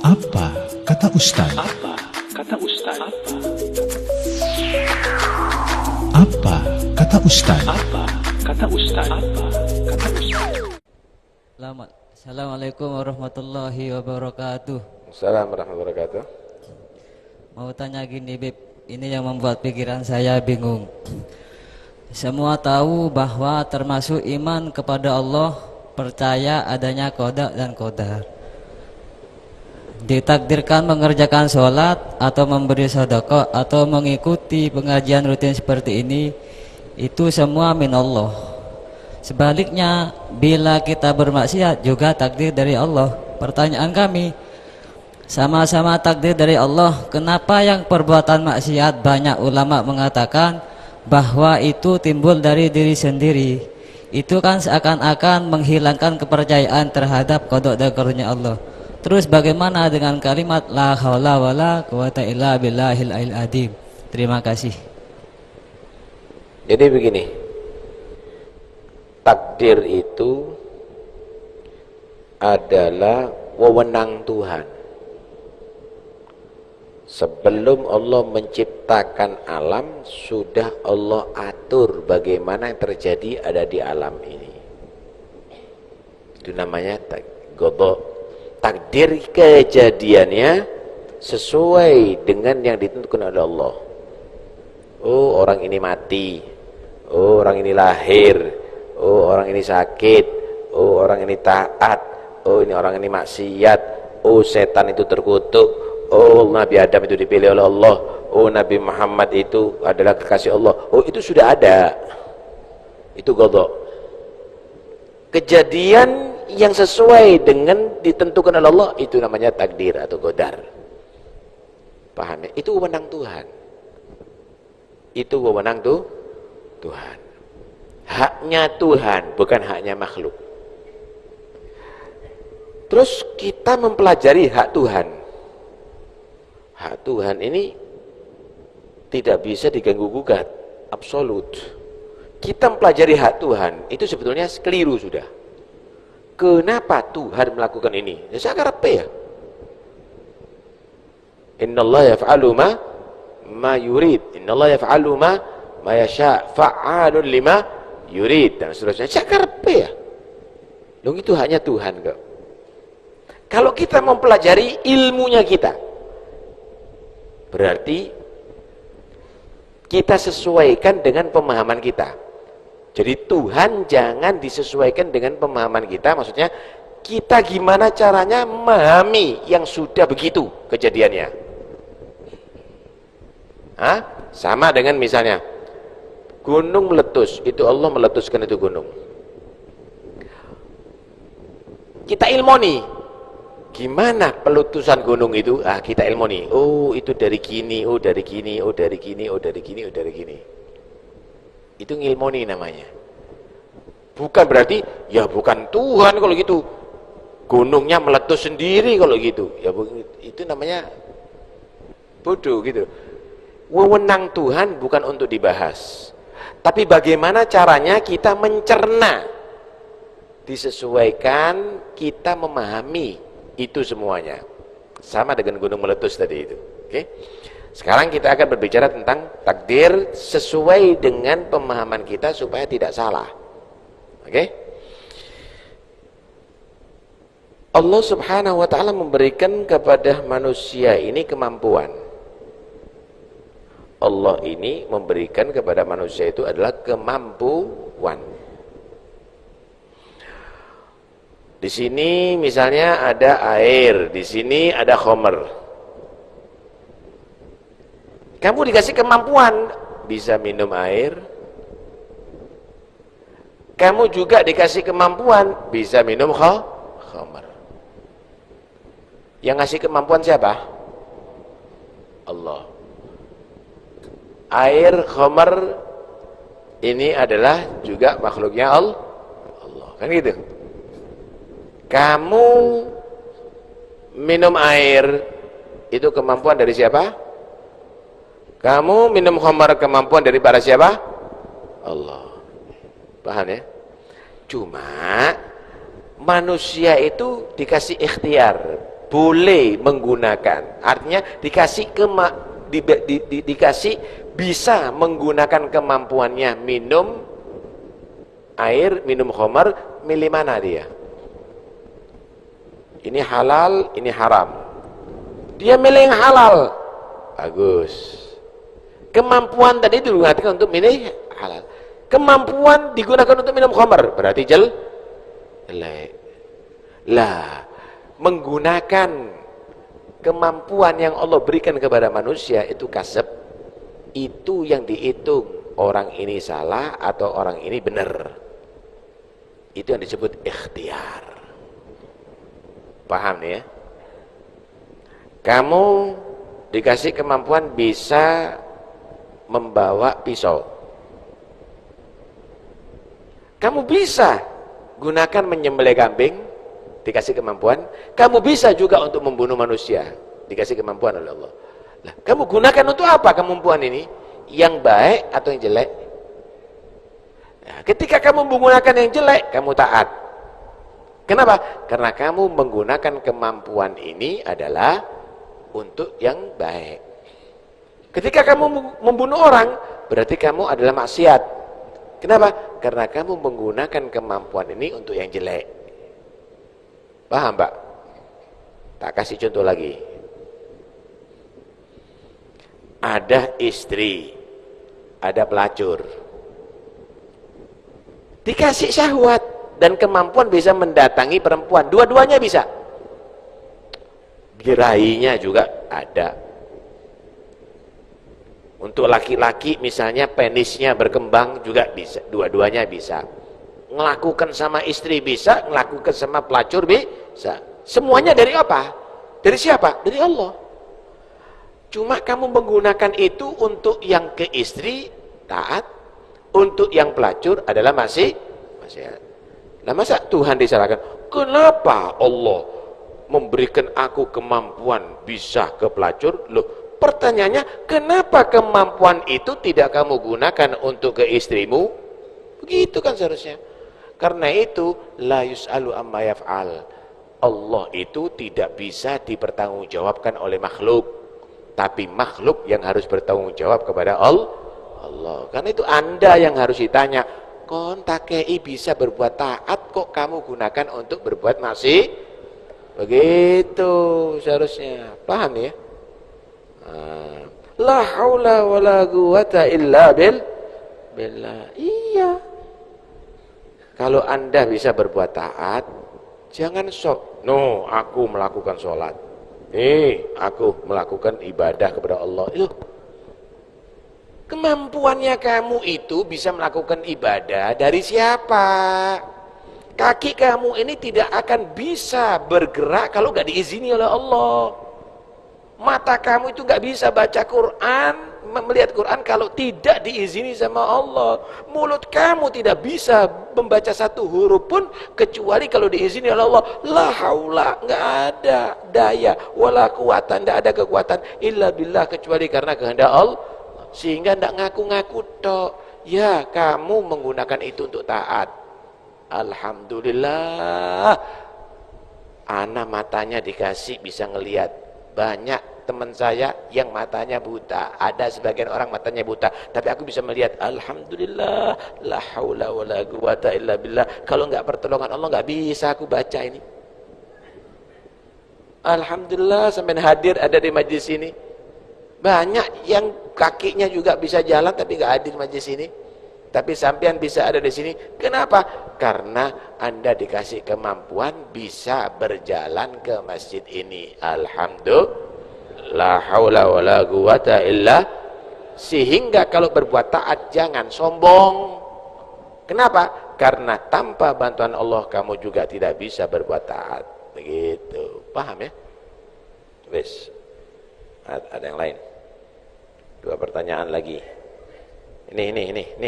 Apa kata Ustaz? Apa kata Ustaz? Apa kata Ustaz? Apa kata Ustaz? Apa kata Ustaz? Assalamualaikum warahmatullahi wabarakatuh. Assalamualaikum warahmatullahi wabarakatuh. Mau tanya gini, Bib, ini yang membuat pikiran saya bingung. Semua tahu bahwa termasuk iman kepada Allah, percaya adanya qada dan qadar. Ditakdirkan mengerjakan sholat atau memberi sedekah atau mengikuti pengajian rutin seperti ini, itu semua minallah. Sebaliknya, bila kita bermaksiat juga takdir dari Allah. Pertanyaan kami, sama-sama takdir dari Allah, kenapa yang perbuatan maksiat banyak ulama mengatakan bahwa itu timbul dari diri sendiri? Itu kan seakan-akan menghilangkan kepercayaan terhadap qada dan karunia Allah. Terus bagaimana dengan kalimat la haula wala quwata illa billahil aliyil azim? Terima kasih. Jadi begini, takdir itu adalah wewenang Tuhan. Sebelum Allah menciptakan alam, sudah Allah atur bagaimana yang terjadi ada di alam ini. Itu namanya qada. Takdir kejadiannya sesuai dengan yang ditentukan oleh Allah. Oh, orang ini mati. Oh, orang ini lahir. Oh, orang ini sakit. Oh, orang ini taat. Oh, ini orang ini maksiat. Oh, setan itu terkutuk. Oh, Nabi Adam itu dipilih oleh Allah. Oh, Nabi Muhammad itu adalah kekasih Allah. Oh, itu sudah ada. Itu qada. Kejadian yang sesuai dengan ditentukan oleh Allah, itu namanya takdir atau qadar. Paham ya? Itu wewenang Tuhan. Itu wewenang Tuhan. Haknya Tuhan, bukan haknya makhluk. Terus kita mempelajari hak Tuhan. Hak Tuhan ini tidak bisa diganggu gugat, absolut. Kita mempelajari hak Tuhan itu sebetulnya keliru sudah. Kenapa Tuhan melakukan ini? Ya saya karep ya. Innallaha yaf'alu ma yurid. Innallaha yaf'alu ma yasha' fa'alun lima yurid dan seterusnya. Saya karep ya. Dong itu hanya Tuhan kok. Kalau kita mempelajari ilmunya kita, berarti kita sesuaikan dengan pemahaman kita. Jadi Tuhan jangan disesuaikan dengan pemahaman kita, maksudnya kita gimana caranya memahami yang sudah begitu kejadiannya. Sama dengan misalnya gunung meletus, itu Allah meletuskan itu gunung. Kita ilmoni, gimana peletusan gunung itu? Kita ilmoni. Oh, itu dari gini, oh dari gini, oh dari gini, oh dari gini, oh dari gini. Itu ngilmoni namanya. Bukan berarti ya bukan Tuhan kalau gitu. Gunungnya meletus sendiri kalau gitu. Ya itu namanya bodoh gitu. Wewenang Tuhan bukan untuk dibahas. Tapi bagaimana caranya kita mencerna, disesuaikan kita memahami itu semuanya. Sama dengan gunung meletus tadi itu. Oke? Sekarang kita akan berbicara tentang takdir sesuai dengan pemahaman kita supaya tidak salah. Oke? Allah Subhanahu wa taala memberikan kepada manusia ini kemampuan. Allah ini memberikan kepada manusia itu adalah kemampuan. Di sini misalnya ada air, di sini ada khamr. Kamu dikasih kemampuan bisa minum air. Kamu juga dikasih kemampuan bisa minum khamr. Yang ngasih kemampuan siapa? Allah. Air, khamr ini adalah juga makhluknya Allah. Kan gitu. Kamu minum air itu kemampuan dari siapa? Kamu minum khamar kemampuan dari para siapa? Allah. Paham ya? Cuma manusia itu dikasih ikhtiar. boleh menggunakan. Artinya dikasih dikasih bisa menggunakan kemampuannya minum air, minum khamar, milih mana dia? Ini halal, ini haram. Dia milih yang halal. Bagus. Kemampuan tadi digunakan untuk milih halal. Kemampuan digunakan untuk minum khamar, berarti jelek. Lah, menggunakan kemampuan yang Allah berikan kepada manusia itu kasab, itu yang dihitung orang ini salah atau orang ini benar. Itu yang disebut ikhtiar. Paham nih ya? Kamu dikasih kemampuan bisa membawa pisau. Kamu bisa gunakan menyembelih kambing, dikasih kemampuan. Kamu bisa juga untuk membunuh manusia, dikasih kemampuan oleh Allah. Nah, kamu gunakan untuk apa kemampuan ini? Yang baik atau yang jelek? Nah, ketika kamu menggunakan yang jelek, kamu taat. Kenapa? Karena kamu menggunakan kemampuan ini adalah untuk yang baik. Ketika kamu membunuh orang, berarti kamu adalah maksiat. Kenapa? Karena kamu menggunakan kemampuan ini untuk yang jelek. Paham, Pak? Tak kasih contoh lagi. Ada istri, ada pelacur. Dikasih syahwat dan kemampuan bisa mendatangi perempuan. Dua-duanya bisa. Birahinya juga ada. Untuk laki-laki misalnya penisnya berkembang juga bisa. Dua-duanya bisa. Ngelakukan sama istri bisa, ngelakukan sama pelacur bisa. Semuanya dari apa? Dari siapa? Dari Allah. Cuma kamu menggunakan itu untuk yang ke istri taat, untuk yang pelacur adalah maksiat. Nah, masa Tuhan disalahkan? Kenapa Allah memberikan aku kemampuan bisa ke pelacur? Loh, pertanyaannya, kenapa kemampuan itu tidak kamu gunakan untuk ke istrimu? Begitu kan seharusnya. Karena itu, la yus'alu amma yaf'al. Allah itu tidak bisa dipertanggungjawabkan oleh makhluk. Tapi makhluk yang harus bertanggung jawab kepada Allah. Karena itu Anda yang harus ditanya, kon takei bisa berbuat taat kok kamu gunakan untuk berbuat maksiat? Begitu seharusnya. Paham ya? La haula wala quwata illa billah. Iya. Kalau Anda bisa berbuat taat, jangan sok. No, aku melakukan sholat. Aku melakukan ibadah kepada Allah. Itu kemampuannya kamu itu bisa melakukan ibadah dari siapa? Kaki kamu ini tidak akan bisa bergerak kalau nggak diizini oleh Allah. Mata kamu itu nggak bisa baca Quran, melihat Quran kalau tidak diizini sama Allah. Mulut kamu tidak bisa membaca satu huruf pun kecuali kalau diizini oleh Allah. La haula, nggak ada daya, wala quwata, nggak ada kekuatan illa billah kecuali karena kehendak Allah. Sehingga tidak ngaku-ngaku tok. Ya, kamu menggunakan itu untuk taat. Alhamdulillah. Anak matanya dikasih bisa ngelihat. Banyak teman saya yang matanya buta. Ada sebagian orang matanya buta, tapi aku bisa melihat. Alhamdulillah. La haula wala quwata illa billah. Kalau enggak pertolongan Allah enggak bisa aku baca ini. Alhamdulillah sampai hadir ada di majlis ini. Banyak yang kakinya juga bisa jalan tapi enggak hadir di majlis ini. Tapi sampean bisa ada di sini. Kenapa? Karena Anda dikasih kemampuan bisa berjalan ke masjid ini. Alhamdulillah. La haula wala quwata illa. Sehingga kalau berbuat taat jangan sombong. Kenapa? Karena tanpa bantuan Allah kamu juga tidak bisa berbuat taat. Begitu. Paham ya? Wes. Ada yang lain? Dua pertanyaan lagi. Ini.